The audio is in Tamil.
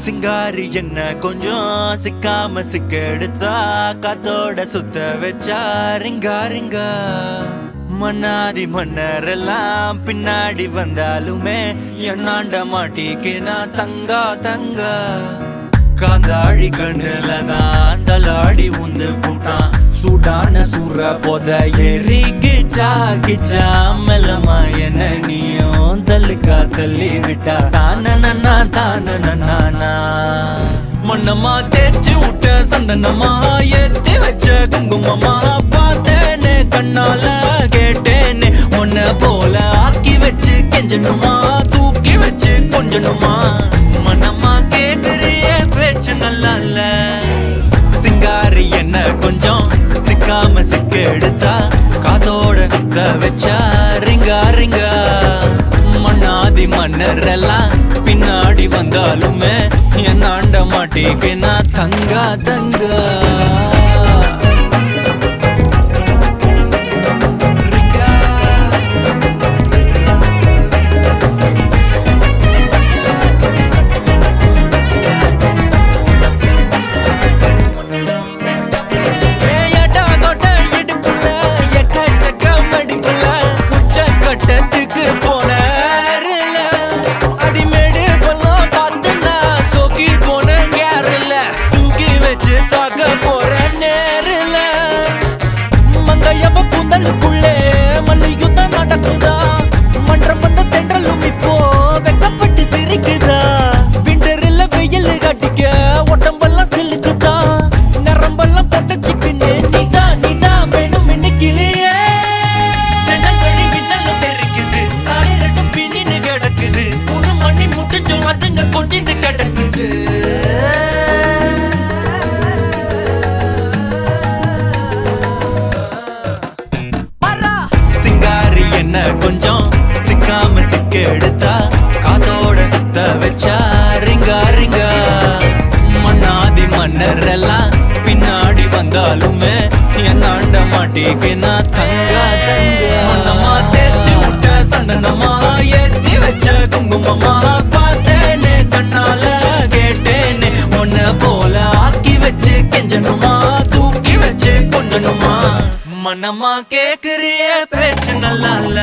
சிங்காரி என்ன கொஞ்சம் சிக்காம சிக்க எடுத்தா காத்தோட சுத்த வச்சா ரிங்கா ரிங்கா மன்னாதி மன்னரெல்லாம் பின்னாடி வந்தாலுமே என்னாண்ட மாட்டிக்கு நான் தங்கா தங்கா காந்தாழி கண்ணுலதான் தலாடி உந்து போட்டான் சூடான சூற போத ஏறி கிச்சா கிச்சா மெல்லமா என்ன நீயும் தள்ளுக்கா தள்ளி விட்டா தானனா தானனா மண்ணம்மா தேய்ச்சி விட்ட சந்தனமா ஏத்தி வச்ச குங்குமமா பார்த்தேனே கண்ணால கேட்டேனே உன்ன போல ஆக்கி வச்சு கெஞ்சணுமா தூக்கி வச்சு கொஞ்சணுமா மண்ணம்மா கேக்குறிய பேச்சு நல்லா இல்ல சிங்காரி என்ன கொஞ்சம் சிக்காம சிக்க எடுத்தா காதோட சுத்த வச்சா ரிங்கா ரிங்கா மண்ணாதி மன்னரெல்லாம் பின்னாடி வந்தாலுமே என்னாண்ட மாட்டிக்கு நான் தங்கா தங்கா சிங்காரி என்ன கொஞ்சம் சிக்காம சிக்க எடுத்தா காதோட சுத்த வச்சா ரிங்கா ரிங்கா மண்ணாதி மன்னரெல்லாம் பின்னாடி வந்தாலுமே என்னாண்ட மாட்டிக்கு நான் தங்கா தங்கா மண்ணம்மா தேய்ச்சி விட்ட சந்தனமா ஏத்தி வச்ச குங்குமமா பார்த்தேனே கண்ணால கேட்டேனே உன்ன போல ஆக்கி வச்சு கெஞ்சணுமா தூக்கி வச்சு கொஞ்சணுமா மனமா கேக்குறிய பேச்சு நல்லா இல்ல